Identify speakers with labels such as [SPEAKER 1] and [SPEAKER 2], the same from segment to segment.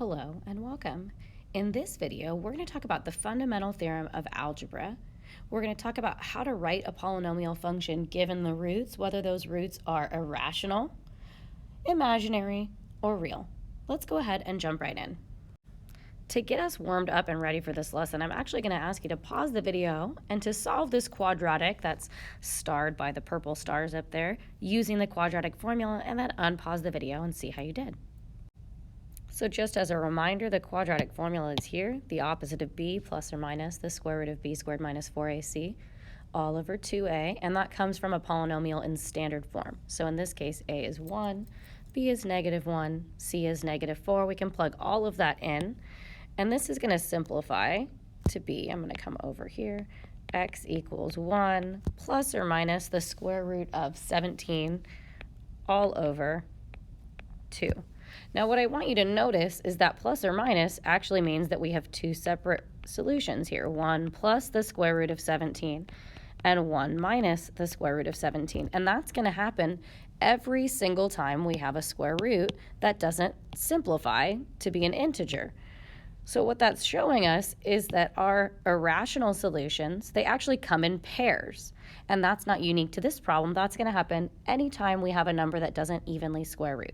[SPEAKER 1] Hello and welcome. In this video, we're going to talk about the fundamental theorem of algebra. We're going to talk about how to write a polynomial function given the roots, whether those roots are irrational, imaginary, or real. Let's go ahead and jump right in. To get us warmed up and ready for this lesson, I'm actually going to ask you to pause the video and to solve this quadratic that's starred by the purple stars up there using the quadratic formula, and then unpause the video and see how you did. So just as a reminder, the quadratic formula is here, the opposite of b plus or minus the square root of b squared minus 4ac all over 2a, and that comes from a polynomial in standard form. So in this case, a is 1, b is -1, c is -4. We can plug all of that in, and this is going to simplify to be, I'm going to come over here, x equals 1 plus or minus the square root of 17 all over 2. Now what I want you to notice is that plus or minus actually means that we have two separate solutions here. 1 plus the square root of 17 and 1 minus the square root of 17. And that's going to happen every single time we have a square root that doesn't simplify to be an integer. So what that's showing us is that our irrational solutions, they actually come in pairs. And that's not unique to this problem. That's going to happen anytime we have a number that doesn't evenly square root.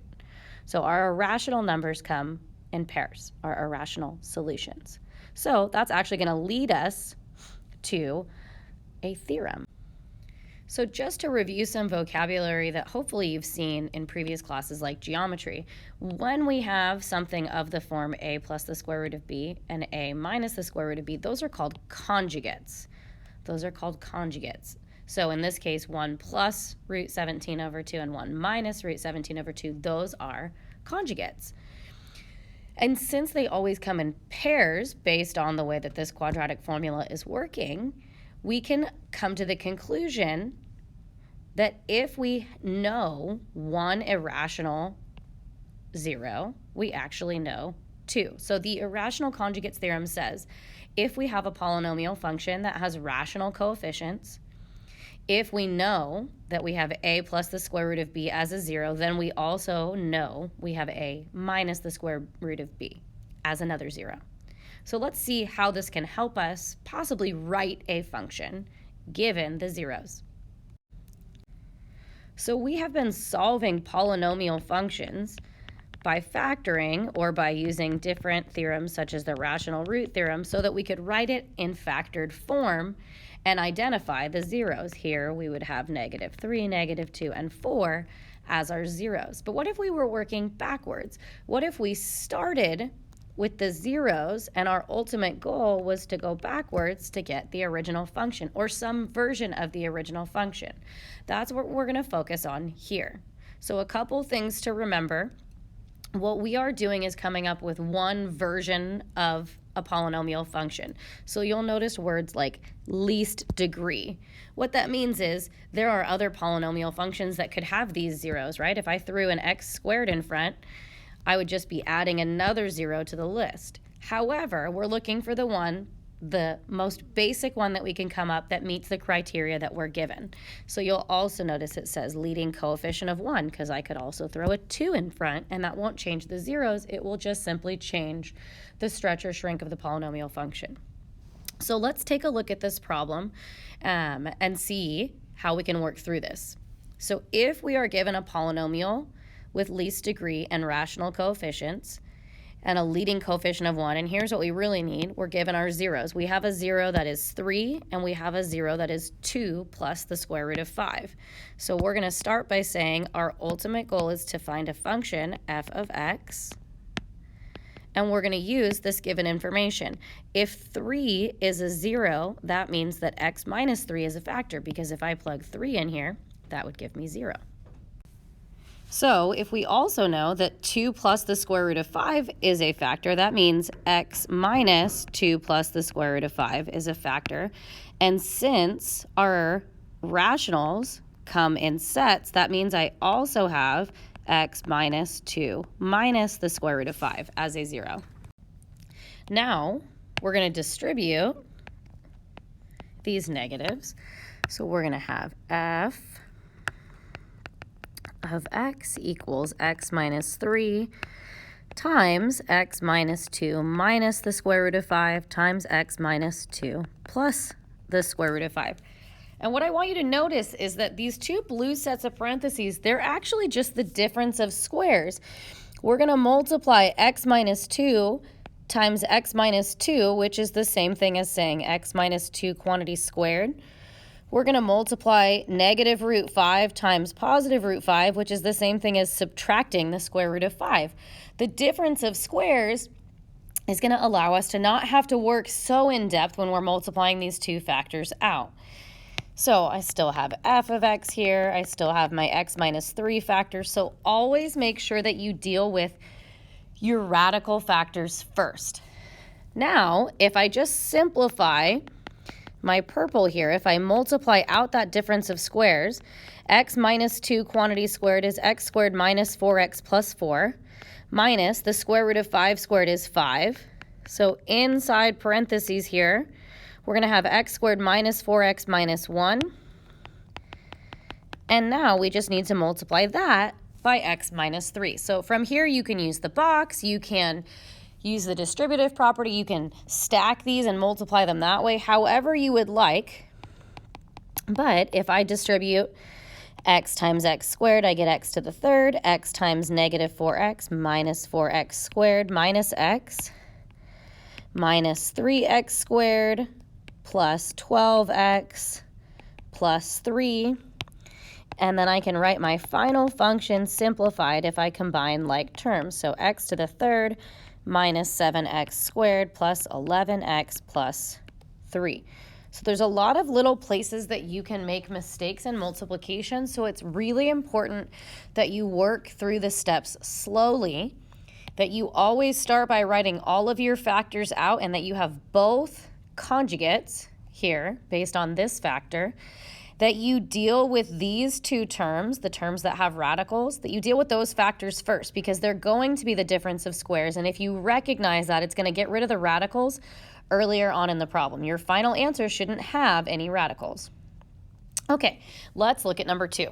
[SPEAKER 1] So our irrational numbers come in pairs, our irrational solutions. So that's actually going to lead us to a theorem. So just to review some vocabulary that hopefully you've seen in previous classes like geometry, when we have something of the form a plus the square root of b and a minus the square root of b, those are called conjugates. Those are called conjugates. So in this case, 1 plus root 17 over 2 and 1 minus root 17 over 2, those are conjugates. And since they always come in pairs based on the way that this quadratic formula is working, we can come to the conclusion that if we know one irrational 0, we actually know 2. So the irrational conjugates theorem says if we have a polynomial function that has rational coefficients, if we know that we have a plus the square root of b as a 0, then we also know we have a minus the square root of b as another 0. So let's see how this can help us possibly write a function given the zeros. So we have been solving polynomial functions by factoring or by using different theorems such as the rational root theorem so that we could write it in factored form and identify the zeros. Here we would have -3, -2, and 4 as our zeros. But what if we were working backwards? What if we started with the zeros and our ultimate goal was to go backwards to get the original function or some version of the original function? That's what we're going to focus on here. So a couple things to remember. What we are doing is coming up with one version of a polynomial function. So you'll notice words like least degree. What that means is there are other polynomial functions that could have these zeros, right? If I threw an x squared in front, I would just be adding another 0 to the list. However, we're looking for the most basic one that we can come up that meets the criteria that we're given. So you'll also notice it says leading coefficient of 1 because I could also throw a 2 in front and that won't change the zeros. It will just simply change the stretch or shrink of the polynomial function. So let's take a look at this problem and see how we can work through this. So if we are given a polynomial with least degree and rational coefficients, and a leading coefficient of 1, and here's what we really need. We're given our zeros. We have a 0 that is 3, and we have a 0 that is 2 plus the square root of 5. So we're going to start by saying our ultimate goal is to find a function, f of x, and we're going to use this given information. If 3 is a 0, that means that x minus 3 is a factor, because if I plug 3 in here, that would give me 0. So if we also know that 2 plus the square root of 5 is a factor, that means x minus 2 plus the square root of 5 is a factor. And since our rationals come in sets, that means I also have x minus 2 minus the square root of 5 as a 0. Now we're going to distribute these negatives. So we're going to have f of x equals x minus 3 times x minus 2 minus the square root of 5 times x minus 2 plus the square root of 5. And what I want you to notice is that these two blue sets of parentheses, they're actually just the difference of squares. We're going to multiply x minus 2 times x minus 2, which is the same thing as saying x minus 2 quantity squared. We're going to multiply negative root 5 times positive root 5, which is the same thing as subtracting the square root of 5. The difference of squares is going to allow us to not have to work so in depth when we're multiplying these two factors out. So I still have f of x here. I still have my x minus 3 factor. So always make sure that you deal with your radical factors first. Now, if I just simplify my purple here, if I multiply out that difference of squares, x minus 2 quantity squared is x squared minus 4x plus 4, minus the square root of 5 squared is 5. So inside parentheses here, we're going to have x squared minus 4x minus 1. And now we just need to multiply that by x minus 3. So from here you can use the box, you can use the distributive property, you can stack these and multiply them that way, however you would like. But if I distribute x times x squared, I get x to the third, x times negative 4x minus 4x squared minus x minus 3x squared plus 12x plus 3. And then I can write my final function simplified if I combine like terms. So x to the third minus 7x squared plus 11x plus 3. So there's a lot of little places that you can make mistakes in multiplication. So it's really important that you work through the steps slowly, that you always start by writing all of your factors out, and that you have both conjugates here based on this factor, that you deal with these two terms, the terms that have radicals, that you deal with those factors first because they're going to be the difference of squares. And if you recognize that, it's going to get rid of the radicals earlier on in the problem. Your final answer shouldn't have any radicals. Okay, let's look at number 2.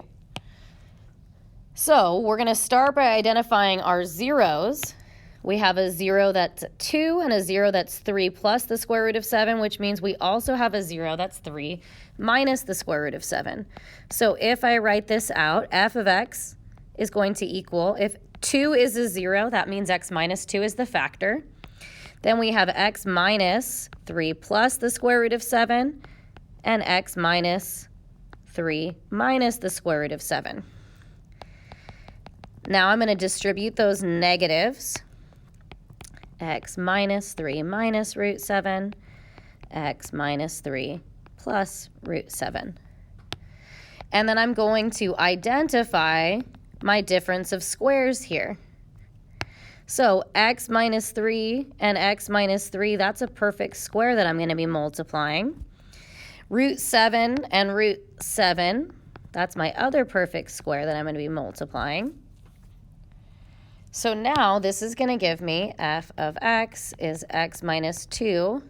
[SPEAKER 1] So we're going to start by identifying our zeros. We have a 0 that's 2 and a 0 that's 3 plus the square root of 7, which means we also have a 0 that's 3 minus the square root of 7. So if I write this out, f of x is going to equal, if 2 is a 0, that means x minus 2 is the factor. Then we have x minus 3 plus the square root of 7 and x minus 3 minus the square root of 7. Now I'm going to distribute those negatives. X minus 3 minus root 7, x minus 3 plus root 7. And then I'm going to identify my difference of squares here. So x minus 3 and x minus 3, that's a perfect square that I'm going to be multiplying. Root 7 and root 7, that's my other perfect square that I'm going to be multiplying. So now this is going to give me f of x is x minus 2.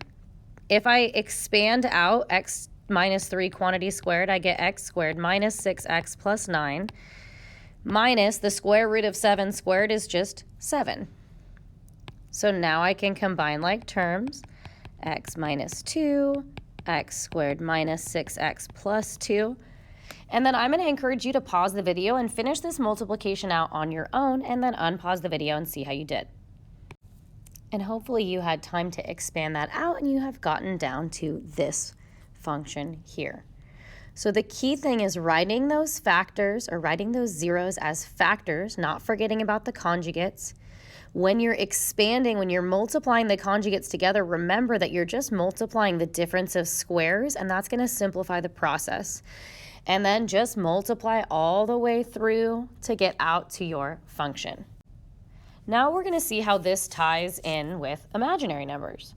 [SPEAKER 1] If I expand out x minus 3 quantity squared, I get x squared minus 6x plus 9 minus the square root of 7 squared is just 7. So now I can combine like terms, x minus 2, x squared minus 6x plus 2. And then I'm going to encourage you to pause the video and finish this multiplication out on your own, and then unpause the video and see how you did. And hopefully you had time to expand that out and you have gotten down to this function here. So the key thing is writing those factors or writing those zeros as factors, not forgetting about the conjugates. When you're expanding, when you're multiplying the conjugates together, remember that you're just multiplying the difference of squares, and that's going to simplify the process. And then just multiply all the way through to get out to your function. Now we're going to see how this ties in with imaginary numbers.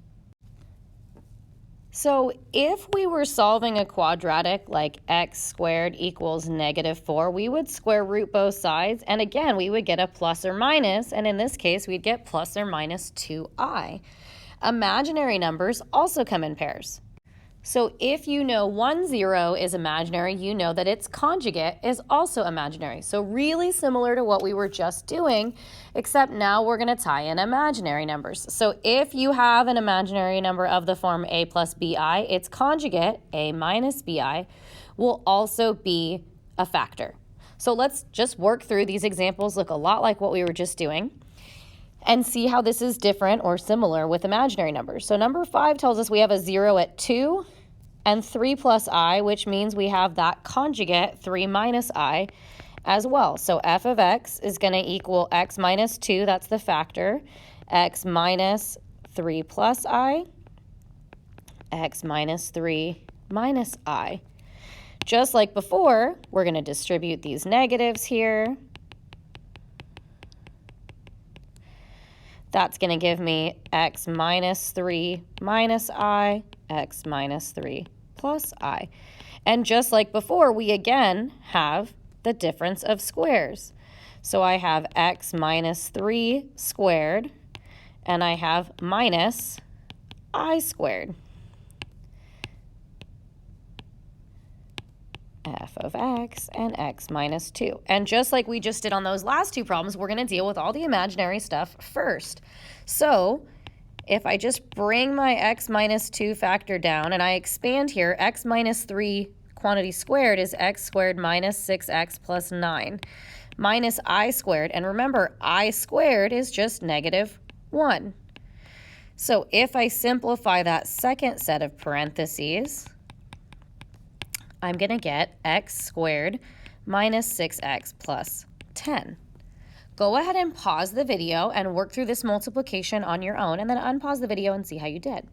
[SPEAKER 1] So if we were solving a quadratic like x squared equals negative 4, we would square root both sides, and again we would get a plus or minus, and in this case we'd get plus or minus 2i. Imaginary numbers also come in pairs. So if you know 1, 0 is imaginary, you know that its conjugate is also imaginary. So really similar to what we were just doing, except now we're going to tie in imaginary numbers. So if you have an imaginary number of the form a plus bi, its conjugate, a minus bi, will also be a factor. So let's just work through these examples, look a lot like what we were just doing, and see how this is different or similar with imaginary numbers. So number 5 tells us we have a 0 at 2 and 3 plus I, which means we have that conjugate 3 minus I as well. So f of x is going to equal x minus 2, that's the factor, x minus 3 plus I, x minus 3 minus I. Just like before, we're going to distribute these negatives here. That's going to give me x minus 3 minus I, x minus 3 plus I. And just like before, we again have the difference of squares. So I have x minus 3 squared, and I have minus I squared. F of x and x minus 2. And just like we just did on those last two problems, we're going to deal with all the imaginary stuff first. So if I just bring my x minus 2 factor down and I expand here, x minus 3 quantity squared is x squared minus 6x plus 9 minus I squared. And remember, I squared is just negative 1. So if I simplify that second set of parentheses, I'm going to get x squared minus 6x plus 10. Go ahead and pause the video and work through this multiplication on your own, and then unpause the video and see how you did.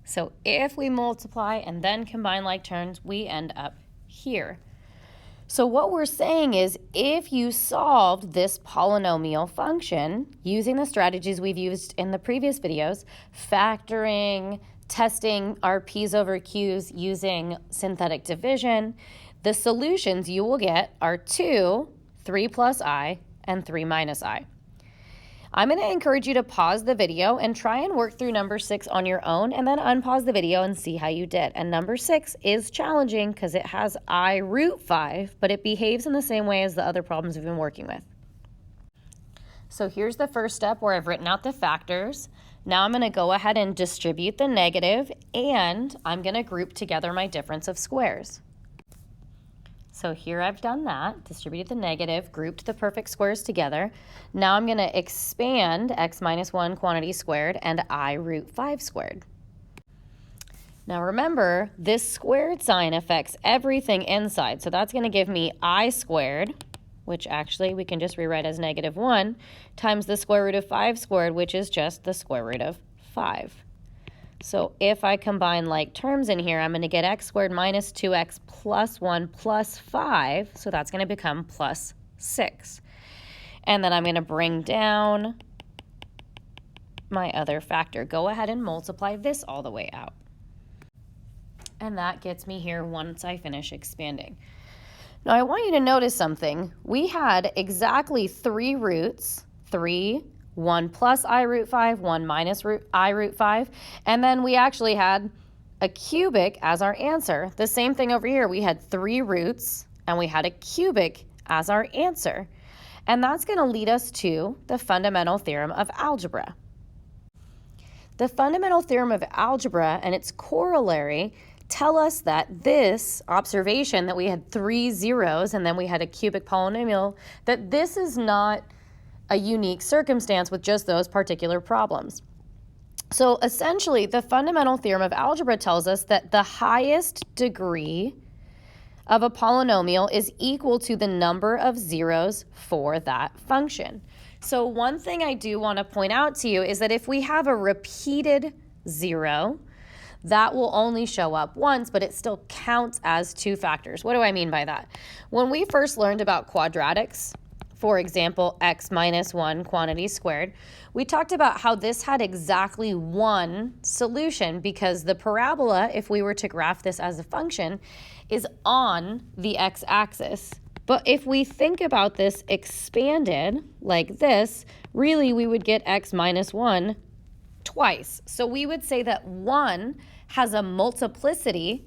[SPEAKER 1] So if we multiply and then combine like terms, we end up here. So what we're saying is if you solved this polynomial function using the strategies we've used in the previous videos, factoring, testing our p's over q's using synthetic division, the solutions you will get are 2, 3 plus I, and 3 minus I. I'm going to encourage you to pause the video and try and work through number 6 on your own, and then unpause the video and see how you did. And number 6 is challenging because it has I root 5, but it behaves in the same way as the other problems we've been working with. So here's the first step where I've written out the factors. Now I'm going to go ahead and distribute the negative, and I'm going to group together my difference of squares. So here I've done that, distributed the negative, grouped the perfect squares together. Now I'm going to expand x minus 1 quantity squared and I root 5 squared. Now remember, this squared sign affects everything inside, so that's going to give me I squared, which actually we can just rewrite as negative 1, times the square root of 5 squared, which is just the square root of 5. So if I combine like terms in here, I'm going to get x squared minus 2x plus 1 plus 5, so that's going to become plus 6. And then I'm going to bring down my other factor. Go ahead and multiply this all the way out. And that gets me here once I finish expanding. Now I want you to notice something. We had exactly 3 roots, 3, 1 plus I root 5, 1 minus I root 5, and then we actually had a cubic as our answer. The same thing over here. We had 3 roots, and we had a cubic as our answer. And that's going to lead us to the fundamental theorem of algebra. The fundamental theorem of algebra and its corollary tell us that this observation that we had 3 zeros and then we had a cubic polynomial, that this is not a unique circumstance with just those particular problems. So essentially, the fundamental theorem of algebra tells us that the highest degree of a polynomial is equal to the number of zeros for that function. So one thing I do want to point out to you is that if we have a repeated 0, that will only show up once, but it still counts as 2 factors. What do I mean by that? When we first learned about quadratics, for example, x minus 1 quantity squared, we talked about how this had exactly one solution because the parabola, if we were to graph this as a function, is on the x-axis. But if we think about this expanded like this, really we would get x minus 1 twice. So we would say that 1 has a multiplicity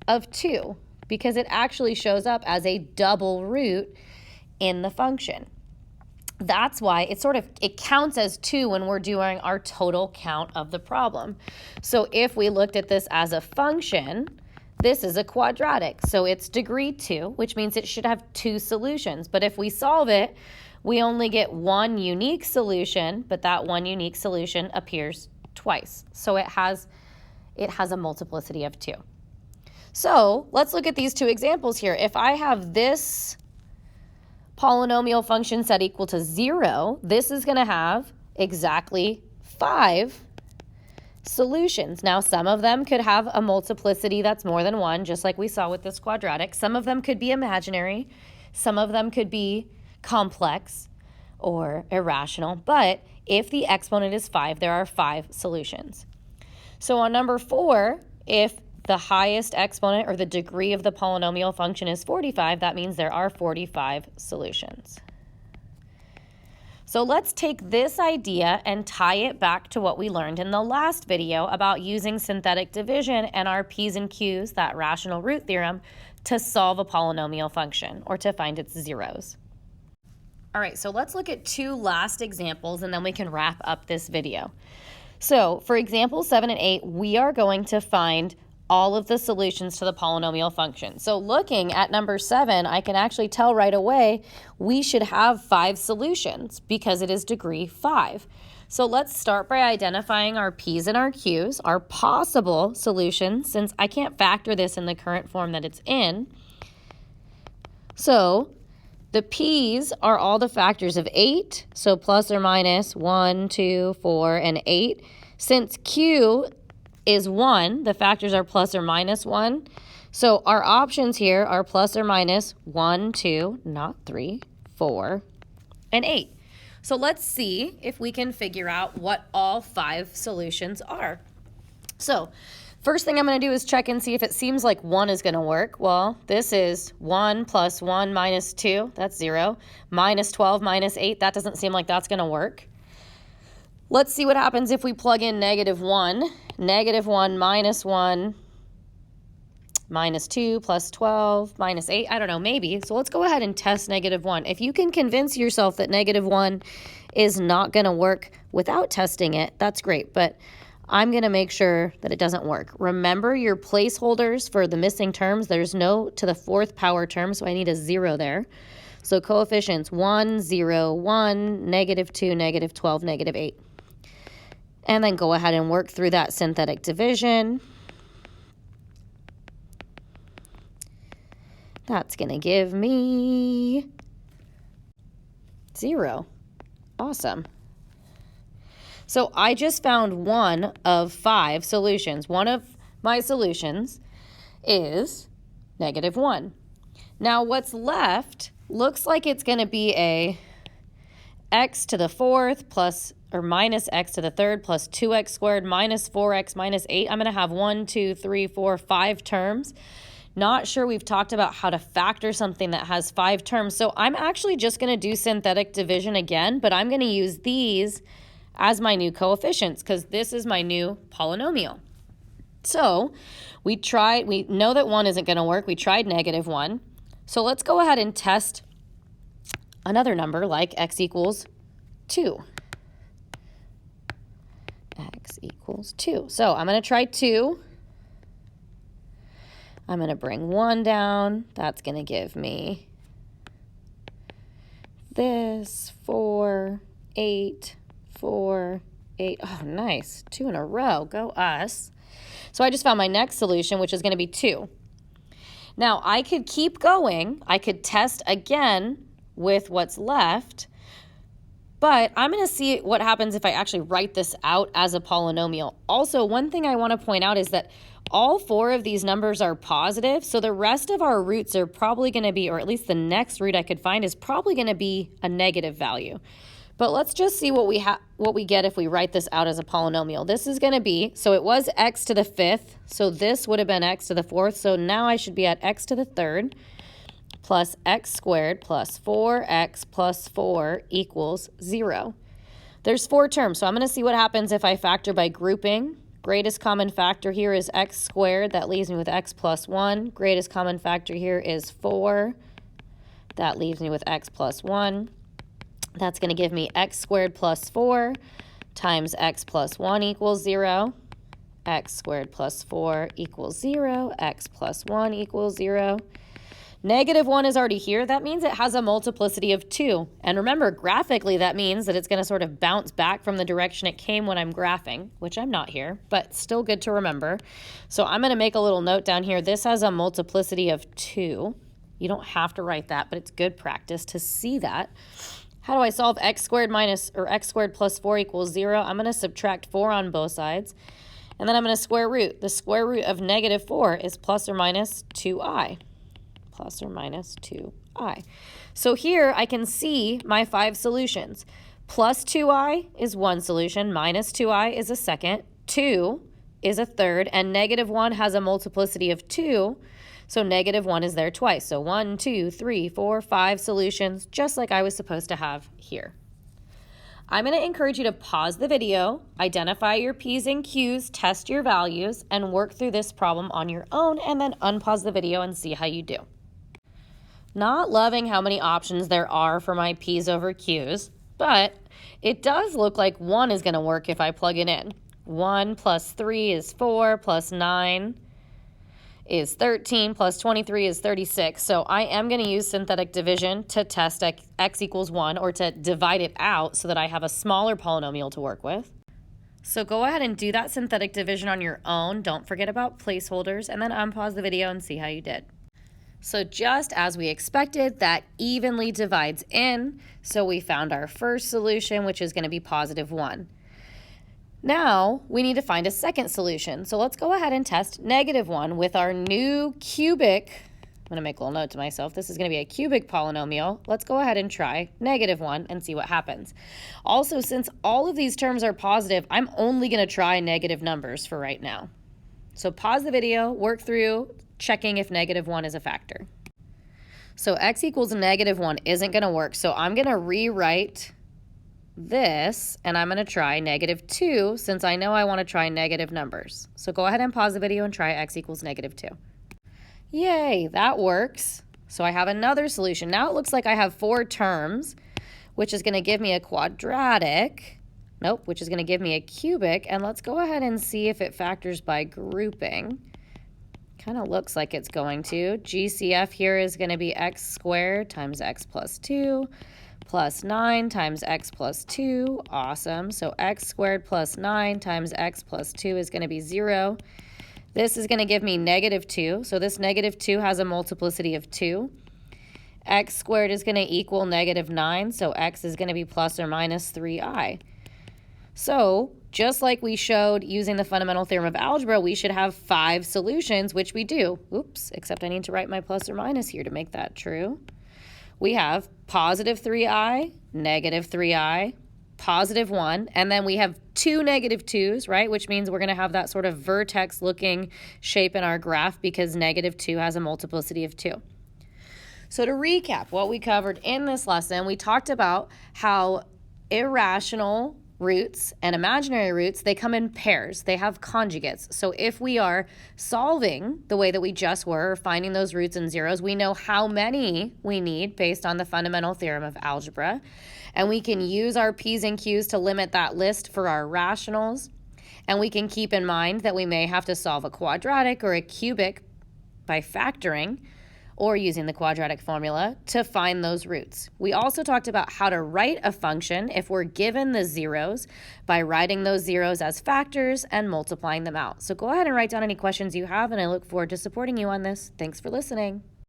[SPEAKER 1] of 2 because it actually shows up as a double root in the function. That's why it counts as 2 when we're doing our total count of the problem. So if we looked at this as a function, this is a quadratic, so it's degree 2, which means it should have 2 solutions. But if we solve it, we only get one unique solution, but that one unique solution appears twice. So it has a multiplicity of 2. So let's look at these two examples here. If I have this polynomial function set equal to 0, this is going to have exactly 5 solutions. Now, some of them could have a multiplicity that's more than 1, just like we saw with this quadratic. Some of them could be imaginary. Some of them could be complex or irrational. But if the exponent is 5, there are 5 solutions. So on number 4, if the highest exponent or the degree of the polynomial function is 45, that means there are 45 solutions. So let's take this idea and tie it back to what we learned in the last video about using synthetic division and our P's and Q's, that rational root theorem, to solve a polynomial function or to find its zeros. All right, so let's look at 2 last examples and then we can wrap up this video. So for example 7 and 8, we are going to find all of the solutions to the polynomial function. So looking at number 7, I can actually tell right away we should have 5 solutions because it is degree 5. So let's start by identifying our P's and our Q's, our possible solutions, since I can't factor this in the current form that it's in. So the P's are all the factors of 8, so plus or minus 1, 2, 4, and 8. Since Q is 1, the factors are plus or minus 1. So our options here are plus or minus 1, 2, not 3, 4, and 8. So let's see if we can figure out what all 5 solutions are. So first thing I'm going to do is check and see if it seems like 1 is going to work. Well, this is 1 plus 1 minus 2, that's 0. Minus 12 minus 8, that doesn't seem like that's going to work. Let's see what happens if we plug in negative 1. Negative 1 minus 1 minus 2 plus 12 minus 8. I don't know, maybe. So let's go ahead and test negative 1. If you can convince yourself that negative 1 is not going to work without testing it, that's great. But I'm going to make sure that it doesn't work. Remember your placeholders for the missing terms. There's no to the 4th power term, so I need a 0 there. So coefficients 1, 0, 1, negative 2, negative 12, negative 8. And then go ahead and work through that synthetic division. That's going to give me 0. Awesome. So I just found one of 5 solutions. One of my solutions is negative 1. Now what's left looks like it's going to be a x to the 4th plus or minus x to the 3rd plus 2x squared minus 4x minus 8. I'm going to have 1, 2, 3, 4, 5 terms. Not sure we've talked about how to factor something that has 5 terms. So I'm actually just going to do synthetic division again, but I'm going to use these as my new coefficients because this is my new polynomial. So we know that 1 isn't going to work. We tried negative 1. So let's go ahead and test another number like x equals 2. X equals 2. So I'm going to try 2. I'm going to bring 1 down. That's going to give me this 4, 8, 4, 8. Oh, nice. 2 in a row. Go us. So I just found my next solution, which is going to be 2. Now, I could keep going. I could test again with what's left. But I'm going to see what happens if I actually write this out as a polynomial. Also, one thing I want to point out is that all 4 of these numbers are positive, so the rest of our roots are probably going to be, or at least the next root I could find is probably going to be a negative value. But let's just see what we get if we write this out as a polynomial. This is going to be, so it was x to the 5th, so this would have been x to the 4th, so now I should be at x to the 3rd. Plus x squared plus 4x plus 4 equals 0. There's 4 terms, so I'm going to see what happens if I factor by grouping Greatest common factor here is x squared. That leaves me with x plus 1. Greatest common factor here is 4. That leaves me with x plus 1. That's going to give me x squared plus 4 times x plus 1 equals 0. X squared plus 4 equals 0. X plus 1 equals 0. Negative 1 is already here. That means it has a multiplicity of 2. And remember, graphically, that means that it's going to sort of bounce back from the direction it came when I'm graphing, which I'm not here, but still good to remember. So I'm going to make a little note down here. This has a multiplicity of 2. You don't have to write that, but it's good practice to see that. How do I solve x squared plus 4 equals 0? I'm going to subtract 4 on both sides. And then I'm going to square root. The square root of negative 4 is plus or minus 2i. Plus or minus 2i. So here I can see my 5 solutions. Plus 2i is one solution, minus 2i is a second, 2 is a third, and negative 1 has a multiplicity of 2, so negative 1 is there twice. So 1, 2, 3, 4, 5 solutions, just like I was supposed to have here. I'm going to encourage you to pause the video, identify your P's and Q's, test your values, and work through this problem on your own, and then unpause the video and see how you do. Not loving how many options there are for my P's over Q's, but it does look like 1 is going to work if I plug it in. 1 plus 3 is 4, plus 9 is 13, plus 23 is 36. So I am going to use synthetic division to test x equals 1, or to divide it out so that I have a smaller polynomial to work with. So go ahead and do that synthetic division on your own. Don't forget about placeholders, and then unpause the video and see how you did. So just as we expected, that evenly divides in. So we found our first solution, which is going to be positive 1. Now we need to find a second solution. So let's go ahead and test negative 1 with our new cubic. I'm going to make a little note to myself. This is going to be a cubic polynomial. Let's go ahead and try negative 1 and see what happens. Also, since all of these terms are positive, I'm only going to try negative numbers for right now. So pause the video, work through checking if negative 1 is a factor. So x equals negative 1 isn't going to work, so I'm going to rewrite this, and I'm going to try negative 2 since I know I want to try negative numbers. So go ahead and pause the video and try x equals negative 2. Yay, that works. So I have another solution. Now it looks like I have 4 terms, which is going to give me a quadratic. Nope, which is going to give me a cubic. And let's go ahead and see if it factors by grouping. Kind of looks like it's going to. GCF here is going to be x squared times x plus 2 plus 9 times x plus 2. Awesome. So x squared plus 9 times x plus 2 is going to be 0. This is going to give me negative 2. So this negative 2 has a multiplicity of 2. X squared is going to equal negative 9. So x is going to be plus or minus 3i. So just like we showed using the fundamental theorem of algebra, we should have 5 solutions, which we do. Oops, except I need to write my plus or minus here to make that true. We have positive 3i, negative 3i, positive 1, and then we have 2 negative 2's, right? Which means we're going to have that sort of vertex-looking shape in our graph because negative 2 has a multiplicity of 2. So to recap what we covered in this lesson, we talked about how irrational roots and imaginary roots, they come in pairs. They have conjugates. So if we are solving the way that we just were, finding those roots and zeros, we know how many we need based on the fundamental theorem of algebra. And we can use our P's and Q's to limit that list for our rationals. And we can keep in mind that we may have to solve a quadratic or a cubic by factoring, or using the quadratic formula to find those roots. We also talked about how to write a function if we're given the zeros by writing those zeros as factors and multiplying them out. So go ahead and write down any questions you have, and I look forward to supporting you on this. Thanks for listening.